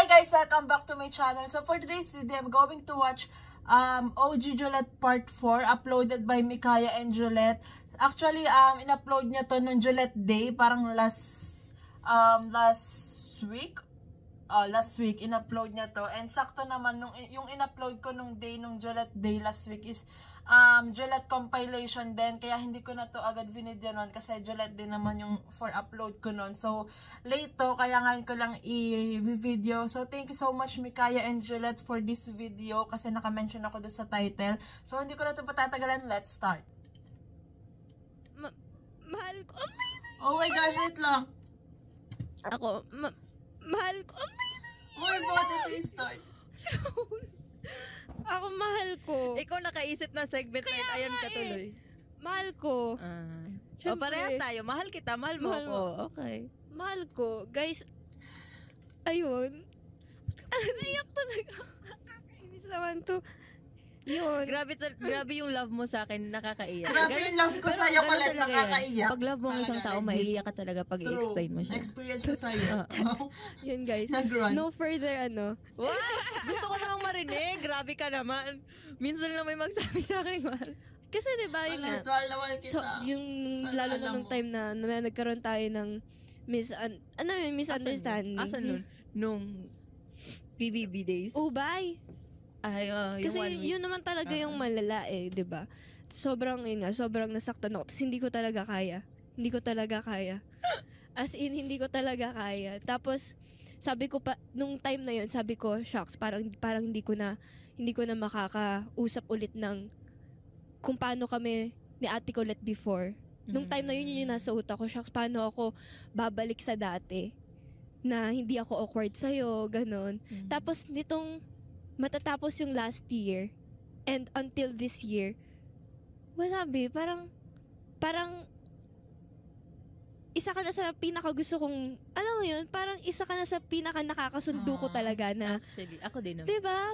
Hi guys! Welcome back to my channel. So for today's video, I'm going to watch OG Jolette Part 4 uploaded by Mikaya and Jolette. Actually, in-upload niya to nung Jolette Day, parang last week. Last week, in-upload niya to. And sakto naman, yung in-upload ko nung day, nung Jolette Day last week is Jolette compilation din. Kaya hindi ko na to agad vinidyo nun kasi Jolette din naman yung for upload ko nun. So, late to, kaya ngayon ko lang i-video. So, thank you so much Mikaya and Jolette for this video kasi naka-mention ako doon sa title. So, hindi ko na to patatagalan. Let's start. Mahal ko. Oh my gosh, wait lang. Ako, mahal ko. Oh my God, ito start. Ako, mahal ko. Ikaw nakaisip na segment na yun. Ayan ka tuloy. Mahal ko. O parehas tayo. Mahal kita. Mahal mo ako. Okay. Mahal ko. Guys, ayun. Naiyak talaga. Nakakainis naman to. Yun. Grabe yung love mo sa akin, nakakaiyak. Grabe yung love ko sa'yo, Colette, nakakaiyak. Pag love mo ng isang tao, maiiyak ka talaga pag i-explain mo siya. Experience ko sa'yo. Yun guys. No further What? Gusto ko namang marinig. Grabe ka naman. Minsan lang may magsabi sa akin, mahal. Kasi diba yun nga. So, yung lalo na nung time na nagkaroon tayo ng misunderstanding. Asan nun? Nung PBB days? Oh, bye. Ay, kasi yun naman talaga yung malala eh, 'di ba? Sobrang nasaktan ako. Tapos hindi ko talaga kaya. As in, hindi ko talaga kaya. Tapos sabi ko pa nung time na yun, sabi ko, shucks, parang hindi ko na makakausap ulit ng kung paano kami ni Ate Colette before. Nung time na yun yung nasa utak ko, shucks, paano ako babalik sa dati na hindi ako awkward sa'yo, ganon. Tapos nitong matatapos yung last year and until this year, wala be, parang isa ka na sa pinaka gusto kong, alam mo yun, parang isa ka na sa pinaka nakakasundo ko talaga na. Actually, ako din naman. Diba?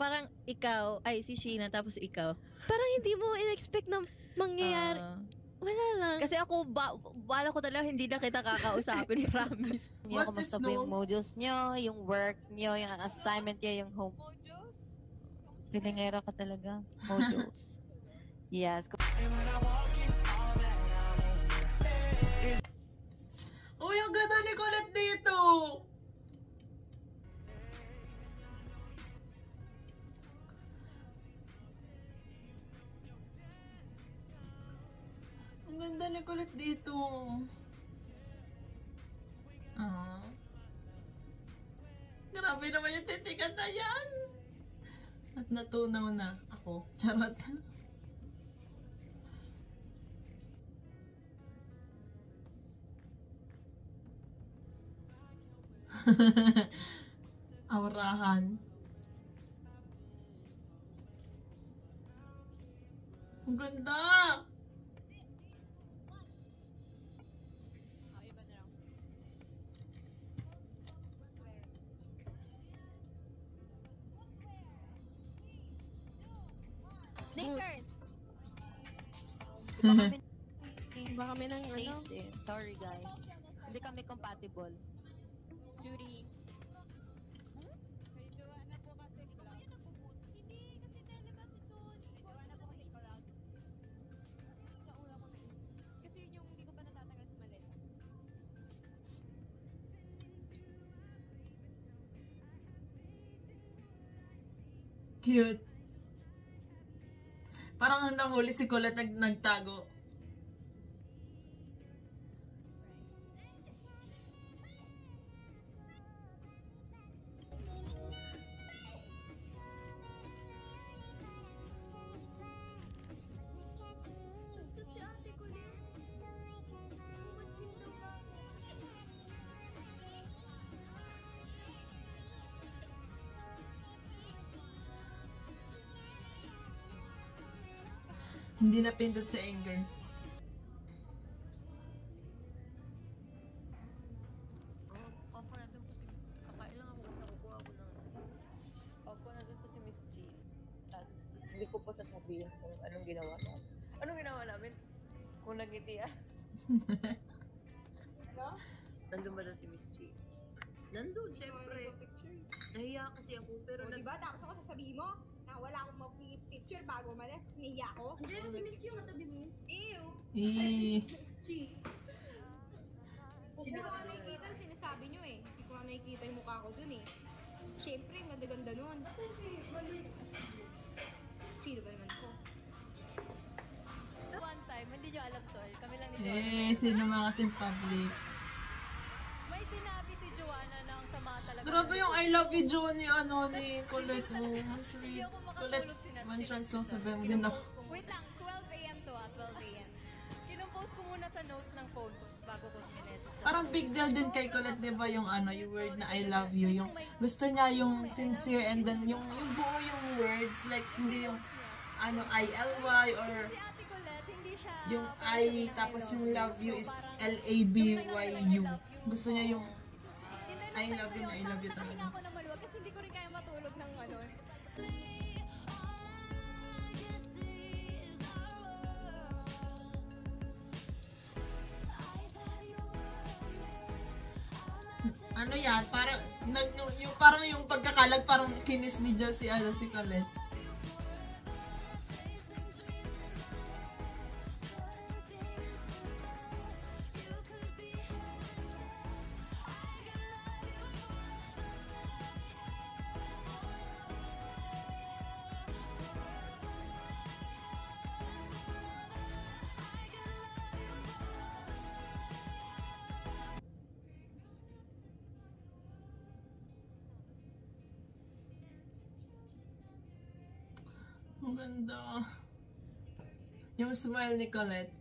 Parang ikaw, si Sheena, tapos ikaw. Parang hindi mo in-expect na mangyayari. Wala lang. Kasi ako, bala ko talaga hindi na kita kakausapin, promise. Kumusta po yung modules nyo, yung work nyo, yung assignment nyo, yung home. Pilingera ka talaga. Modules. Yes. Uy, ang ganda ni Colette dito! Ang ganda ni Colette dito. Grabe naman yung titigan na yan. At natunaw na ako. Charot. Aurahan. Ang ganda! Sneakers! Iba kami ng Sorry guys. Hindi kami compatible. Suri. Cute. Parang nahuli si Colette nagtago. Hindi napindot sa anger. Opo na doon po si... Kakain lang ako kasi kukuha ko ng... Opo na doon po si Miss G. At hindi ko po sasabihin kung anong ginawa namin. Anong ginawa namin? Kung nagiti Nandun ba daw si Miss G? Nandun, syempre. kasi ako, pero O, diba? Tapos ako sasabihin mo na wala akong picture bago umalis. Nahiya ako. Hindi na si Miss Q ang katabi mo. Ew! Chi. Hindi ko nga nakikita yung sinasabi nyo eh. Hindi ko nga nakikita yung mukha ko dun eh. Siyempre, ang ganda-ganda nun. Sino ba naman ko? One time, hindi nyo alam tol, kami lang ni Joanna. Sino mga kasing public? May sinabi si Joanna na ang sama talaga. Grabe yung I love you, Johnny, ni Colette. Oh, sweet. Colette, one chance lang sabihin mo din ako. Wait lang, 12 a.m. to 12 a.m. Kinupost ko muna sa notes ng phone ko bago ko minessage. Parang big deal din kay Colette, di ba, yung yung word na I love you. Yung gusto niya yung sincere and then yung buo yung words, like hindi yung I-L-Y or Si Ate Colette, hindi siya yung I, tapos yung love you is L-A-B-Y-U. Gusto niya yung I love you na I love you Nakahinga talaga. ako na maluwag kasi hindi ko rin kaya matulog ng ano. Ano yan? Parang, parang yung pagkakalag, parang kinis ni Josie, si Colette. Ang ganda. Yung smile ni Colette.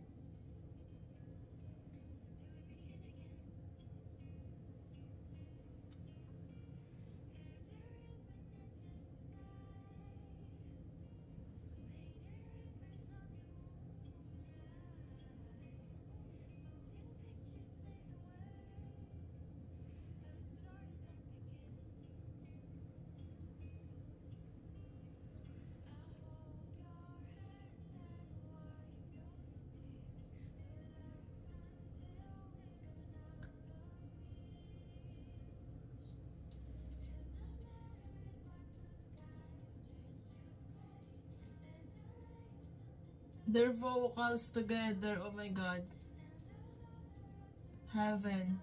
Their vocals together, oh my god. Heaven.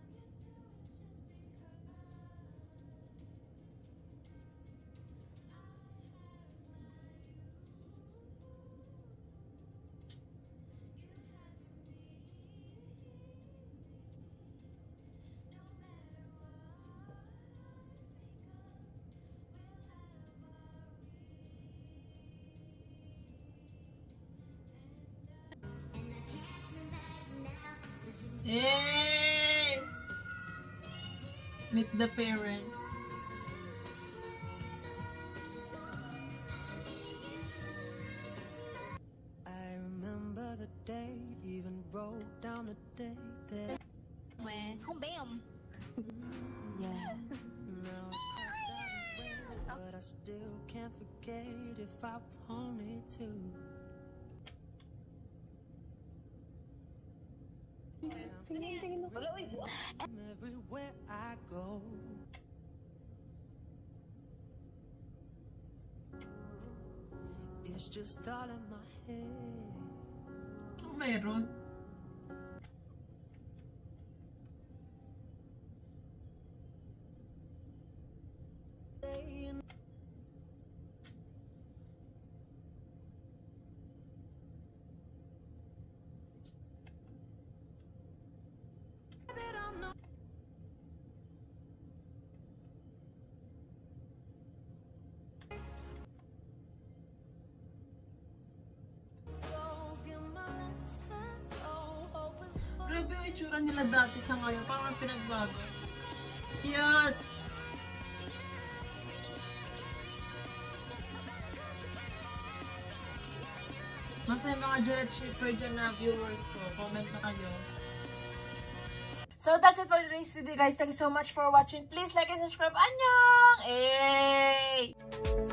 Hey! Meet the parents. I remember the day, even wrote down the day that Không bam. Yeah. now it's crossed out his way, but I still can't forget if I wanted to. Everywhere I go, it's just all in my head. Oh, meron. Saying that I'm not. Grabe yung itsura nila dati sa ngayon. Parang pinagbago. Yan! Masa yung mga Juliet shipper dyan na viewers ko. Comment na kayo. So that's it for today's video guys. Thank you so much for watching. Please like and subscribe. Annyeong! Hey!